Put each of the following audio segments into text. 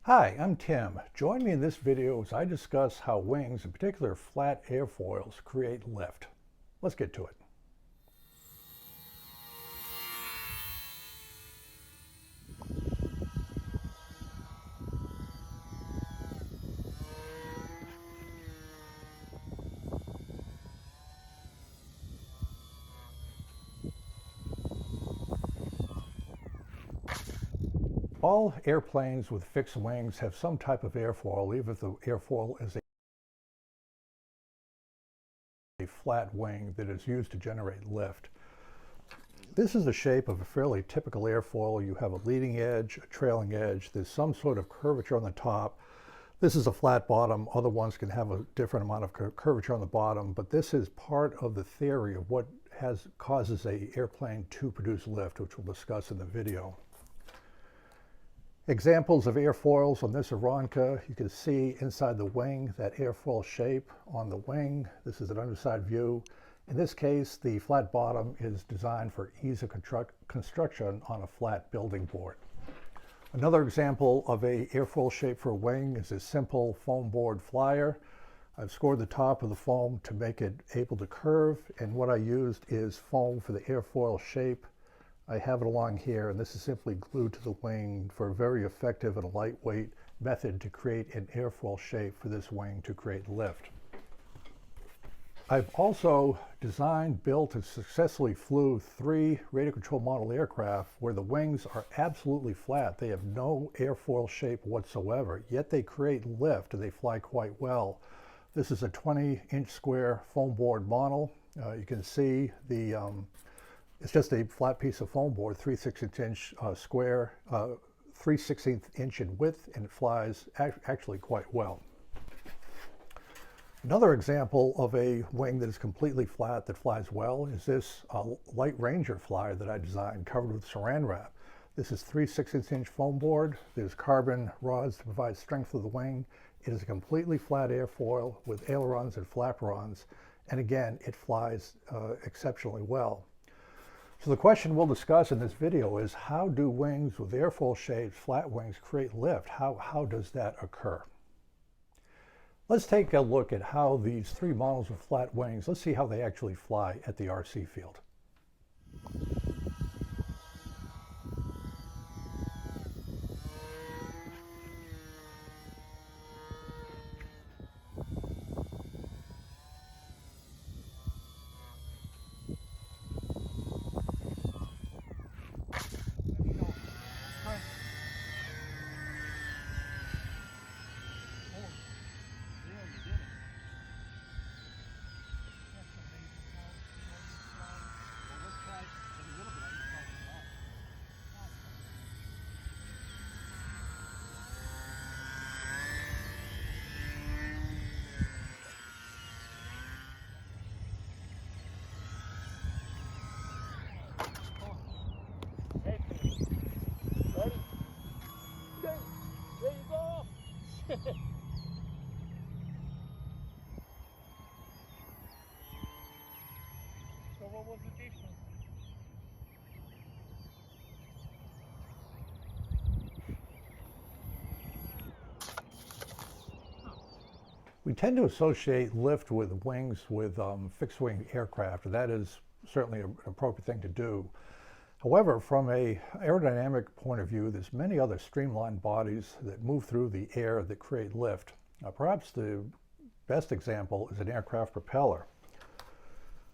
Hi, I'm Tim. Join me in this video as I discuss how wings, in particular flat airfoils, create lift. Let's get to it. All airplanes with fixed wings have some type of airfoil, even if the airfoil is a flat wing that is used to generate lift. This is the shape of a fairly typical airfoil. You have a leading edge, a trailing edge. There's some sort of curvature on the top. This is a flat bottom. Other ones can have a different amount of curvature on the bottom, but this is part of the theory of what causes an airplane to produce lift, which we'll discuss in the video. Examples of airfoils on this Aeronca, you can see inside the wing that airfoil shape on the wing. This is an underside view. In this case, the flat bottom is designed for ease of construction on a flat building board. Another example of a airfoil shape for a wing is a simple foam board flyer. I've scored the top of the foam to make it able to curve, and what I used is foam for the airfoil shape. I have it along here, and this is simply glued to the wing for a very effective and lightweight method to create an airfoil shape for this wing to create lift. I've also designed, built, and successfully flew 3 radio control model aircraft where the wings are absolutely flat. They have no airfoil shape whatsoever, yet they create lift and they fly quite well. This is a 20-inch square foam board model. You can see it's just a flat piece of foam board, 3/16 inch square, 3/16 inch in width, and it flies actually quite well. Another example of a wing that is completely flat that flies well is this light Ranger flyer that I designed, covered with saran wrap. This is 3/16 inch foam board. There's carbon rods to provide strength of the wing. It is a completely flat airfoil with ailerons and flaperons, and again, it flies exceptionally well. So the question we'll discuss in this video is, how do wings with airfoil shapes, flat wings, create lift? How does that occur? Let's take a look at how these 3 models of flat wings, let's see how they actually fly at the RC field. So what was the difference? We tend to associate lift with wings with fixed wing aircraft, and that is certainly an appropriate thing to do. However, from an aerodynamic point of view, there's many other streamlined bodies that move through the air that create lift. Perhaps the best example is an aircraft propeller.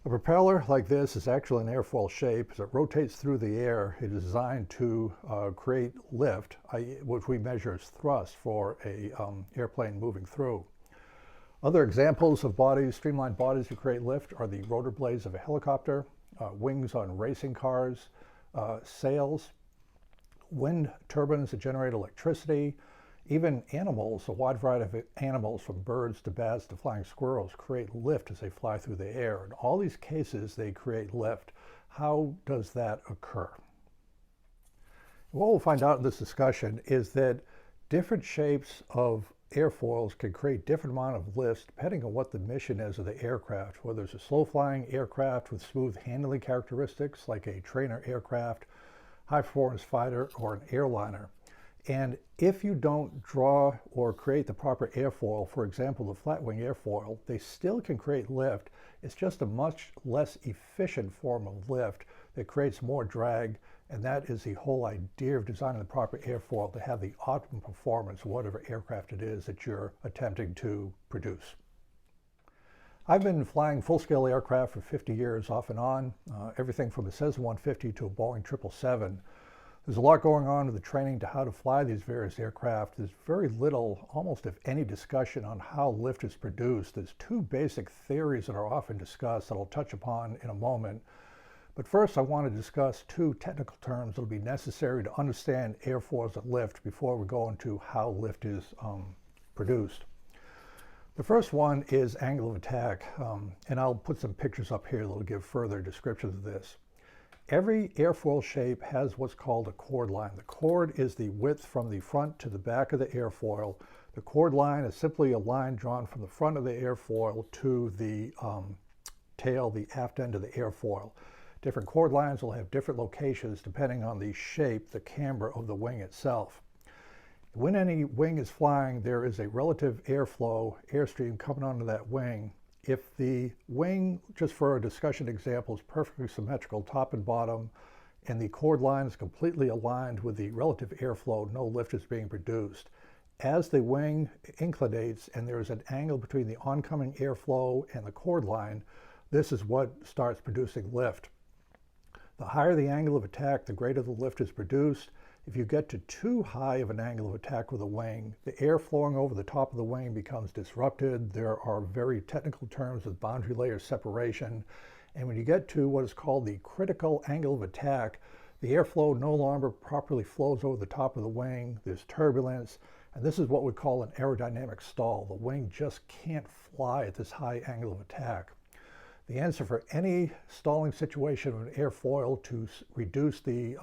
A propeller like this is actually an airfoil shape. As it rotates through the air, it is designed to create lift, which we measure as thrust for an airplane moving through. Other examples of bodies, streamlined bodies that create lift, are the rotor blades of a helicopter, wings on racing cars, sails, wind turbines that generate electricity. Even animals, a wide variety of animals, from birds to bats to flying squirrels, create lift as they fly through the air. In all these cases, they create lift. How does that occur? What we'll find out in this discussion is that different shapes of airfoils can create different amount of lift depending on what the mission is of the aircraft, whether it's a slow-flying aircraft with smooth handling characteristics like a trainer aircraft, high-performance fighter, or an airliner. And if you don't draw or create the proper airfoil, for example, the flat wing airfoil, they still can create lift. It's just a much less efficient form of lift that creates more drag, and that is the whole idea of designing the proper airfoil to have the optimum performance of whatever aircraft it is that you're attempting to produce. I've been flying full-scale aircraft for 50 years off and on, everything from a Cessna 150 to a Boeing 777. There's a lot going on with the training to how to fly these various aircraft. There's very little, almost if any, discussion on how lift is produced. There's two basic theories that are often discussed that I'll touch upon in a moment. But first, I want to discuss two technical terms that will be necessary to understand airfoils at lift before we go into how lift is produced. The first one is angle of attack, and I'll put some pictures up here that will give further descriptions of this. Every airfoil shape has what's called a chord line. The chord is the width from the front to the back of the airfoil. The chord line is simply a line drawn from the front of the airfoil to the tail, the aft end of the airfoil. Different chord lines will have different locations depending on the shape, the camber of the wing itself. When any wing is flying, there is a relative airflow, airstream coming onto that wing. If the wing, just for a discussion example, is perfectly symmetrical top and bottom, and the chord line is completely aligned with the relative airflow, no lift is being produced. As the wing inclinates and there is an angle between the oncoming airflow and the chord line, this is what starts producing lift. The higher the angle of attack, the greater the lift is produced. If you get to too high of an angle of attack with a wing, the air flowing over the top of the wing becomes disrupted. There are very technical terms of boundary layer separation. And when you get to what is called the critical angle of attack, the airflow no longer properly flows over the top of the wing. There's turbulence. And this is what we call an aerodynamic stall. The wing just can't fly at this high angle of attack. The answer for any stalling situation of an airfoil to reduce the,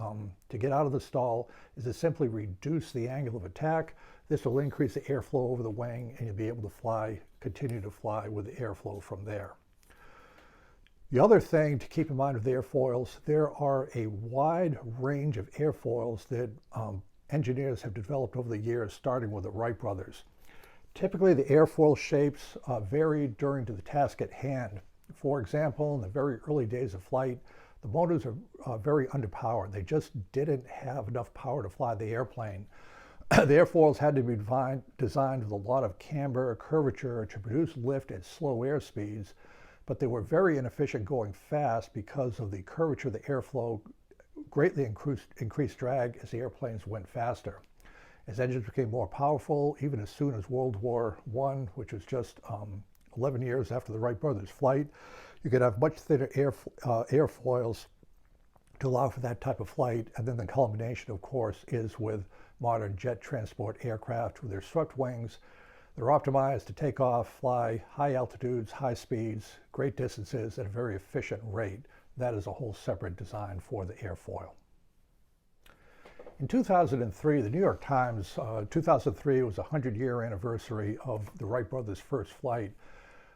to get out of the stall is to simply reduce the angle of attack. This will increase the airflow over the wing and you'll be able to fly, continue to fly with the airflow from there. The other thing to keep in mind with airfoils, there are a wide range of airfoils that engineers have developed over the years, starting with the Wright brothers. Typically, the airfoil shapes vary during to the task at hand. For example, in the very early days of flight, the motors are very underpowered. They just didn't have enough power to fly the airplane. The airfoils had to be designed with a lot of camber, curvature to produce lift at slow air speeds, but they were very inefficient going fast because of the curvature of the airflow greatly increased drag as the airplanes went faster. As engines became more powerful, even as soon as World War I, which was just 11 years after the Wright brothers' flight, you could have much thinner airfoils to allow for that type of flight. And then the culmination, of course, is with modern jet transport aircraft with their swept wings. They're optimized to take off, fly high altitudes, high speeds, great distances at a very efficient rate. That is a whole separate design for the airfoil. In 2003, the New York Times, 2003 was a 100-year anniversary of the Wright brothers' first flight.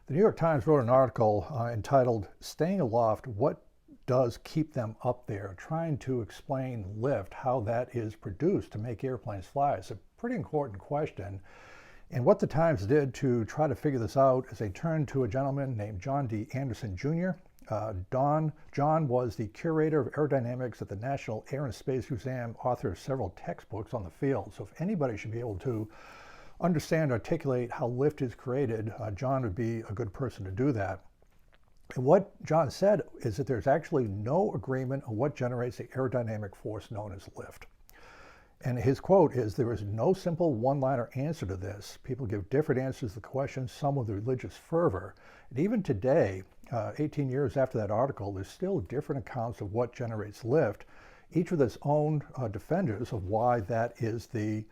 The New York Times wrote an article entitled "Staying Aloft, What Does Keep Them Up There?" trying to explain lift, how that is produced to make airplanes fly. It's a pretty important question. And what the Times did to try to figure this out is they turned to a gentleman named John D. Anderson Jr. John was the curator of aerodynamics at the National Air and Space Museum, author of several textbooks on the field. So if anybody should be able to understand, articulate how lift is created, John would be a good person to do that. And what John said is that there's actually no agreement on what generates the aerodynamic force known as lift. And his quote is, "There is no simple one-liner answer to this. People give different answers to the question, some with religious fervor." And even today, 18 years after that article, there's still different accounts of what generates lift, each with its own defenders of why that is the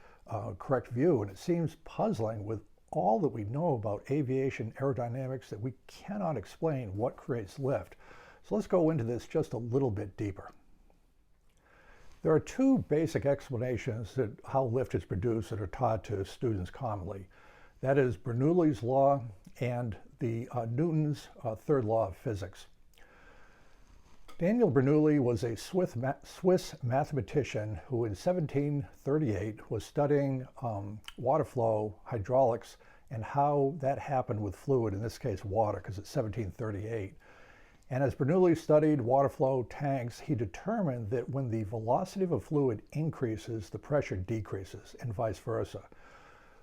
correct view. And it seems puzzling with all that we know about aviation aerodynamics that we cannot explain what creates lift. So let's go into this just a little bit deeper. There are two basic explanations that how lift is produced that are taught to students commonly. That is Bernoulli's law and the Newton's third law of physics. Daniel Bernoulli was a Swiss mathematician who in 1738 was studying water flow, hydraulics, and how that happened with fluid, in this case water, because it's 1738. And as Bernoulli studied water flow tanks, he determined that when the velocity of a fluid increases, the pressure decreases, and vice versa.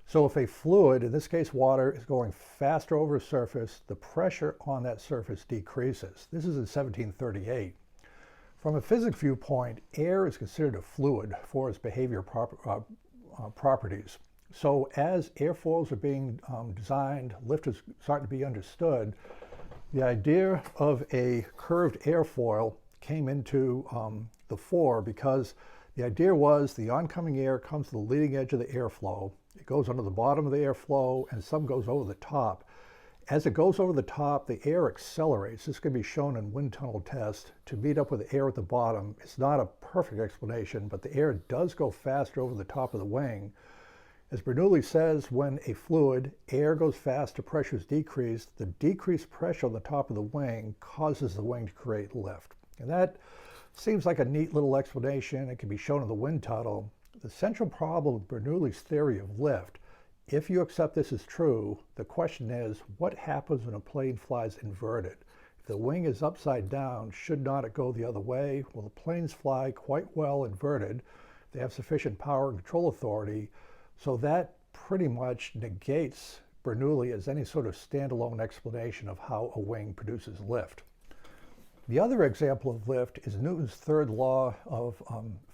So if a fluid, in this case water, is going faster over a surface, the pressure on that surface decreases. This is in 1738. From a physics viewpoint, air is considered a fluid for its behavior properties. So as airfoils are being designed, lift is starting to be understood, the idea of a curved airfoil came into the fore because the idea was the oncoming air comes to the leading edge of the airflow. It goes under the bottom of the airflow and some goes over the top. As it goes over the top, the air accelerates. This can be shown in wind tunnel tests to meet up with the air at the bottom. It's not a perfect explanation, but the air does go faster over the top of the wing. As Bernoulli says, when a fluid, air goes faster, pressure is decreased, the decreased pressure on the top of the wing causes the wing to create lift. And that seems like a neat little explanation. It can be shown in the wind tunnel. The central problem with Bernoulli's theory of lift, if you accept this as true, the question is, what happens when a plane flies inverted? If the wing is upside down, should not it go the other way? Well, the planes fly quite well inverted. They have sufficient power and control authority, so that pretty much negates Bernoulli as any sort of standalone explanation of how a wing produces lift. The other example of lift is Newton's third law of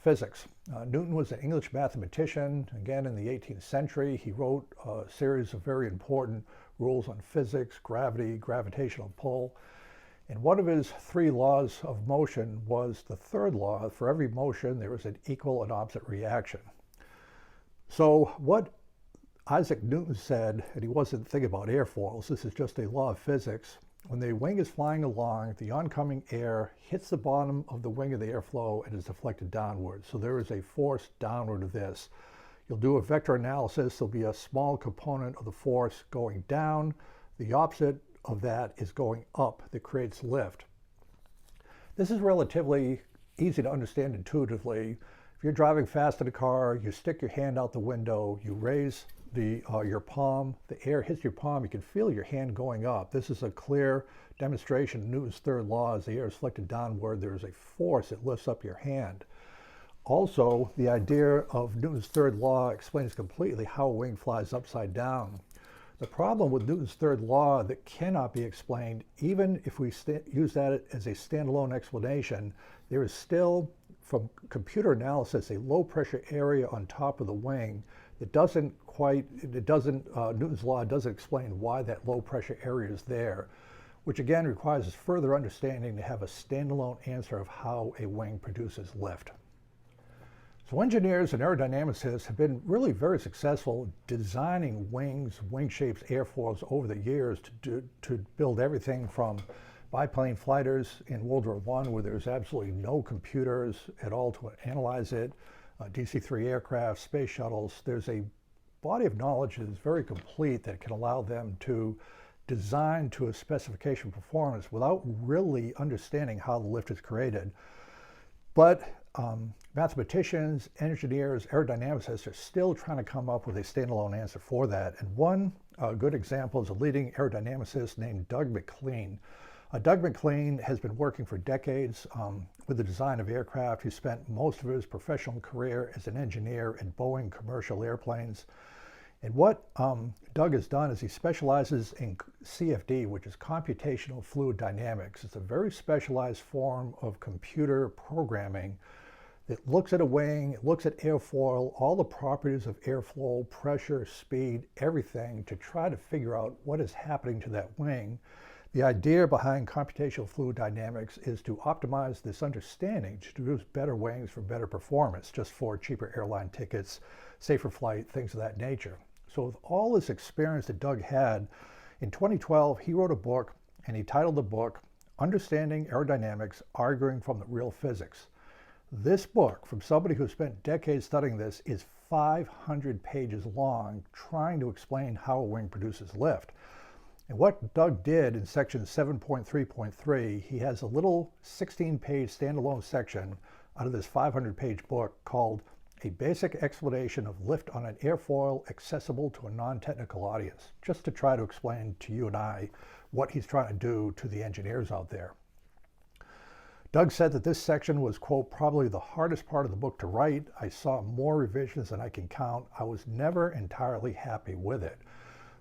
physics. Newton was an English mathematician. Again, in the 18th century, he wrote a series of very important rules on physics, gravity, gravitational pull. And one of his three laws of motion was the third law. For every motion, there is an equal and opposite reaction. So what Isaac Newton said, and he wasn't thinking about airfoils, this is just a law of physics. When the wing is flying along, the oncoming air hits the bottom of the wing of the airflow and is deflected downward. So there is a force downward of this. You'll do a vector analysis. There'll be a small component of the force going down. The opposite of that is going up that creates lift. This is relatively easy to understand intuitively. If you're driving fast in a car, you stick your hand out the window, you raise your palm, the air hits your palm, you can feel your hand going up. This is a clear demonstration of Newton's third law. As the air is deflected downward, there is a force that lifts up your hand. Also, the idea of Newton's third law explains completely how a wing flies upside down. The problem with Newton's third law that cannot be explained, even if we use that as a standalone explanation, there is still, from computer analysis, a low pressure area on top of the wing that Newton's law doesn't explain why that low pressure area is there, which again requires further understanding to have a standalone answer of how a wing produces lift. So engineers and aerodynamicists have been really very successful designing wings, wing shapes, airfoils over the years to build everything from biplane flighters in World War I, where there's absolutely no computers at all to analyze it, DC-3 aircraft, space shuttles. There's a body of knowledge that is very complete that can allow them to design to a specification performance without really understanding how the lift is created. But mathematicians, engineers, aerodynamicists are still trying to come up with a standalone answer for that. And one good example is a leading aerodynamicist named Doug McLean. Doug McLean has been working for decades with the design of aircraft. He spent most of his professional career as an engineer in Boeing commercial airplanes. And what Doug has done is he specializes in CFD, which is computational fluid dynamics. It's a very specialized form of computer programming that looks at a wing, looks at airfoil, all the properties of airflow, pressure, speed, everything to try to figure out what is happening to that wing. The idea behind computational fluid dynamics is to optimize this understanding to produce better wings for better performance, just for cheaper airline tickets, safer flight, things of that nature. So with all this experience that Doug had, in 2012, he wrote a book, and he titled the book, Understanding Aerodynamics, Arguing from the Real Physics. This book, from somebody who spent decades studying this, is 500 pages long, trying to explain how a wing produces lift. And what Doug did in section 7.3.3, he has a little 16-page standalone section out of this 500-page book called A Basic Explanation of Lift on an Airfoil Accessible to a Non-Technical Audience, just to try to explain to you and I what he's trying to do to the engineers out there. Doug said that this section was, quote, probably the hardest part of the book to write. I saw more revisions than I can count. I was never entirely happy with it.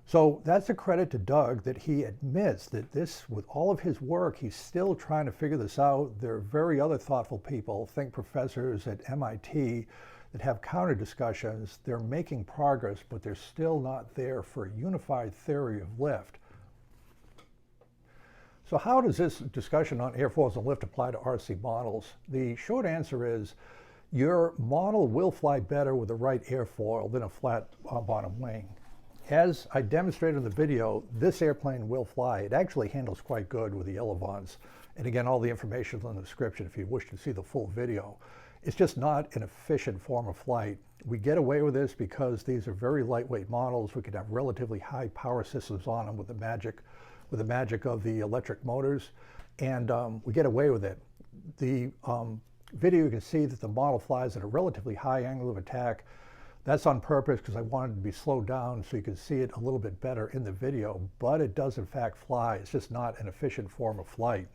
So that's a credit to Doug that he admits that this, with all of his work, he's still trying to figure this out. There are very other thoughtful people, think professors at MIT, that have counter discussions. They're making progress, but they're still not there for a unified theory of lift. So how does this discussion on airfoils and lift apply to RC models? The short answer is your model will fly better with the right airfoil than a flat bottom wing. As I demonstrated in the video, this airplane will fly. It actually handles quite good with the elevons. And again, all the information is in the description if you wish to see the full video. It's just not an efficient form of flight. We get away with this because these are very lightweight models. We can have relatively high power systems on them with the magic of the electric motors, and we get away with it. The video, you can see that the model flies at a relatively high angle of attack. That's on purpose because I wanted it to be slowed down so you can see it a little bit better in the video, but it does in fact fly. It's just not an efficient form of flight.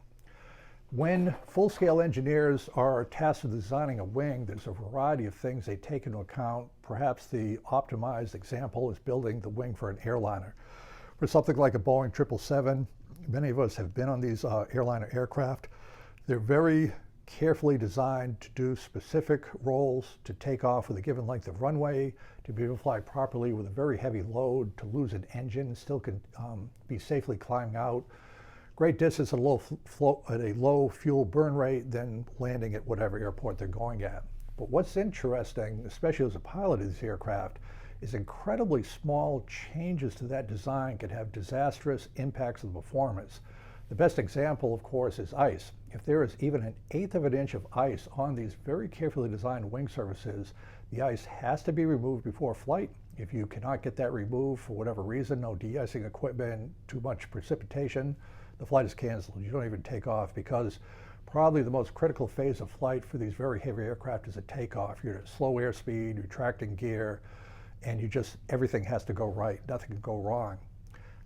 When full-scale engineers are tasked with designing a wing, there's a variety of things they take into account. Perhaps the optimized example is building the wing for an airliner. For something like a Boeing 777, many of us have been on these airliner aircraft. They're very carefully designed to do specific roles, to take off with a given length of runway, to be able to fly properly with a very heavy load, to lose an engine, still can be safely climbing out. Great distance at a low fuel burn rate, then landing at whatever airport they're going at. But what's interesting, especially as a pilot of these aircraft, is incredibly small changes to that design can have disastrous impacts on performance. The best example, of course, is ice. If there is even an eighth of an inch of ice on these very carefully designed wing surfaces, the ice has to be removed before flight. If you cannot get that removed for whatever reason, no de-icing equipment, too much precipitation, the flight is canceled. You don't even take off because probably the most critical phase of flight for these very heavy aircraft is a takeoff. You're at slow airspeed, you're tracting gear, and everything has to go right. Nothing can go wrong.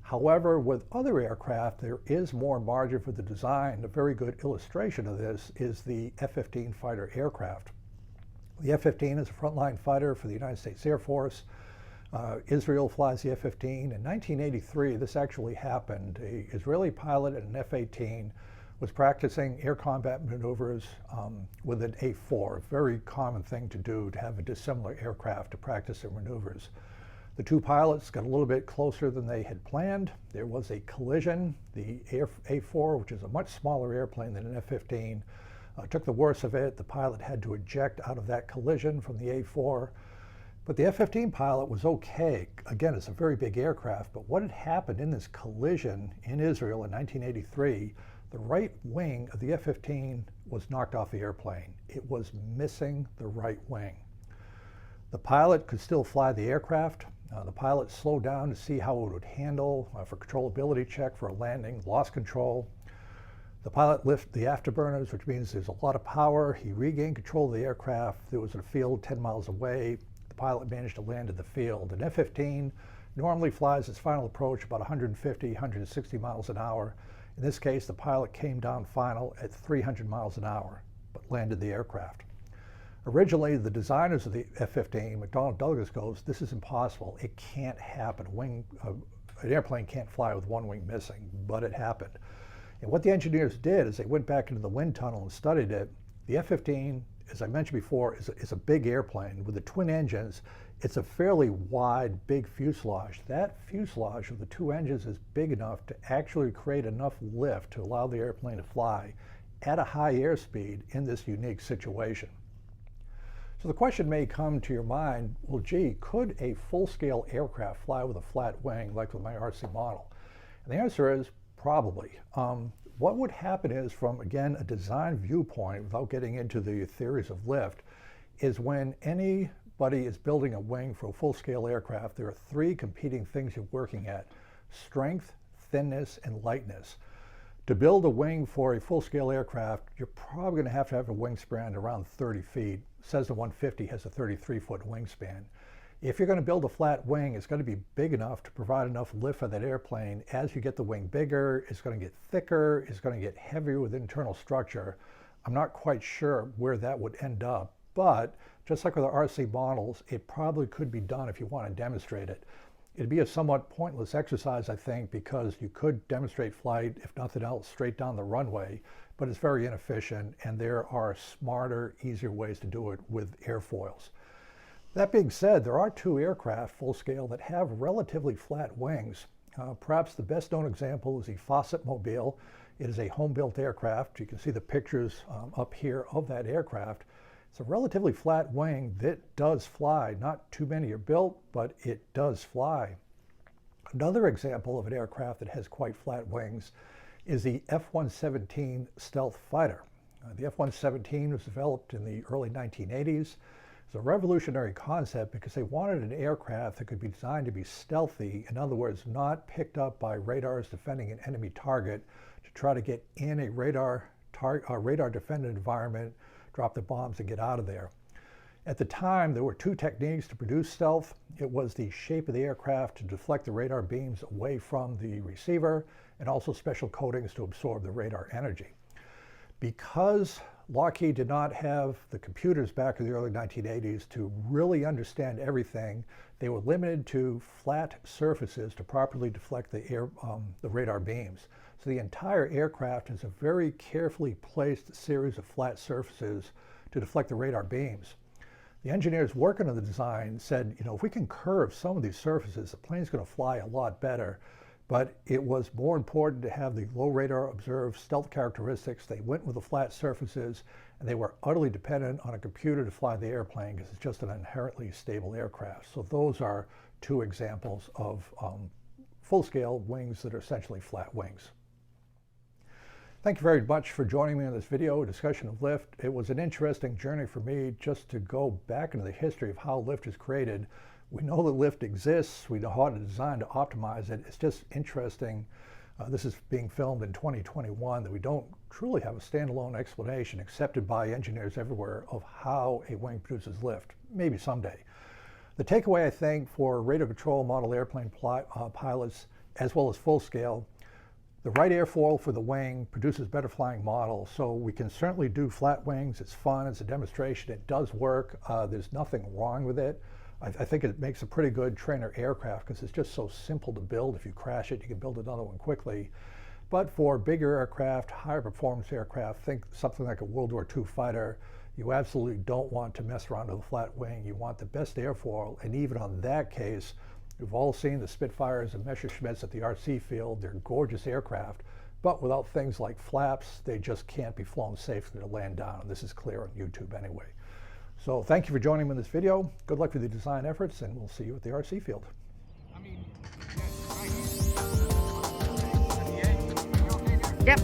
However, with other aircraft, there is more margin for the design. A very good illustration of this is the F-15 fighter aircraft. The F-15 is a frontline fighter for the United States Air Force. Israel flies the F-15. In 1983, this actually happened. An Israeli pilot in an F-18 was practicing air combat maneuvers with an A-4, a very common thing to do, to have a dissimilar aircraft to practice their maneuvers. The two pilots got a little bit closer than they had planned. There was a collision. The A-4, which is a much smaller airplane than an F-15, took the worst of it. The pilot had to eject out of that collision from the A-4. But the F-15 pilot was okay. Again, it's a very big aircraft, but what had happened in this collision in Israel in 1983, the right wing of the F-15 was knocked off the airplane. It was missing the right wing. The pilot could still fly the aircraft. The pilot slowed down to see how it would handle for controllability check for a landing, lost control. The pilot lifted the afterburners, which means there's a lot of power. He regained control of the aircraft. There was a field 10 miles away. The pilot managed to land in the field. An F-15 normally flies its final approach about 150, 160 miles an hour. In this case, the pilot came down final at 300 miles an hour, but landed the aircraft. Originally, the designers of the F-15, McDonnell Douglas, goes, this is impossible. It can't happen. An airplane can't fly with one wing missing, but it happened. And what the engineers did is they went back into the wind tunnel and studied it. The F-15, as I mentioned before, is a big airplane. With the twin engines, it's a fairly wide, big fuselage. That fuselage of the two engines is big enough to actually create enough lift to allow the airplane to fly at a high airspeed in this unique situation. So the question may come to your mind, well, gee, could a full-scale aircraft fly with a flat wing like with my RC model? And the answer is probably. What would happen is, from, again, a design viewpoint, without getting into the theories of lift, is when anybody is building a wing for a full-scale aircraft, there are three competing things you're working at: strength, thinness and lightness. To build a wing for a full-scale aircraft, you're probably going to have a wingspan around 30 feet. Cessna 150 has a 33-foot wingspan. If you're going to build a flat wing, it's going to be big enough to provide enough lift for that airplane. As you get the wing bigger, it's going to get thicker, it's going to get heavier with internal structure. I'm not quite sure where that would end up, but just like with the RC models, it probably could be done if you want to demonstrate it. It'd be a somewhat pointless exercise, I think, because you could demonstrate flight, if nothing else, straight down the runway, but it's very inefficient, and there are smarter, easier ways to do it with airfoils. That being said, there are two aircraft, full scale, that have relatively flat wings. Perhaps the best known example is the Fawcett Mobile. It is a home-built aircraft. You can see the pictures up here of that aircraft. It's a relatively flat wing that does fly. Not too many are built, but it does fly. Another example of an aircraft that has quite flat wings is the F-117 stealth fighter. The F-117 was developed in the early 1980s. It's a revolutionary concept because they wanted an aircraft that could be designed to be stealthy, in other words, not picked up by radars defending an enemy target, to try to get in a radar defended environment, drop the bombs and get out of there. At the time, there were two techniques to produce stealth. It was the shape of the aircraft to deflect the radar beams away from the receiver, and also special coatings to absorb the radar energy. Because Lockheed did not have the computers back in the early 1980s to really understand everything, they were limited to flat surfaces to properly deflect the radar beams. So the entire aircraft is a very carefully placed series of flat surfaces to deflect the radar beams. The engineers working on the design said, if we can curve some of these surfaces, the plane's going to fly a lot better. But it was more important to have the low radar observed stealth characteristics. They went with the flat surfaces, and they were utterly dependent on a computer to fly the airplane because it's just an inherently stable aircraft. So those are two examples of full-scale wings that are essentially flat wings. Thank you very much for joining me on this video, a discussion of lift. It was an interesting journey for me just to go back into the history of how lift is created. We know that lift exists. We know how to design to optimize it. It's just interesting. This is being filmed in 2021, that we don't truly have a standalone explanation accepted by engineers everywhere of how a wing produces lift. Maybe someday. The takeaway, I think, for radio control model airplane pilots, as well as full scale, the right airfoil for the wing produces better flying models. So we can certainly do flat wings. It's fun. It's a demonstration. It does work. There's nothing wrong with it. I think it makes a pretty good trainer aircraft because it's just so simple to build. If you crash it, you can build another one quickly. But for bigger aircraft, higher performance aircraft, think something like a World War II fighter, you absolutely don't want to mess around with a flat wing. You want the best airfoil. And even on that case, we've all seen the Spitfires and Messerschmitts at the RC field. They're gorgeous aircraft. But without things like flaps, they just can't be flown safely to land down. And this is clear on YouTube anyway. So thank you for joining me in this video. Good luck with the design efforts, and we'll see you at the RC field. Yep.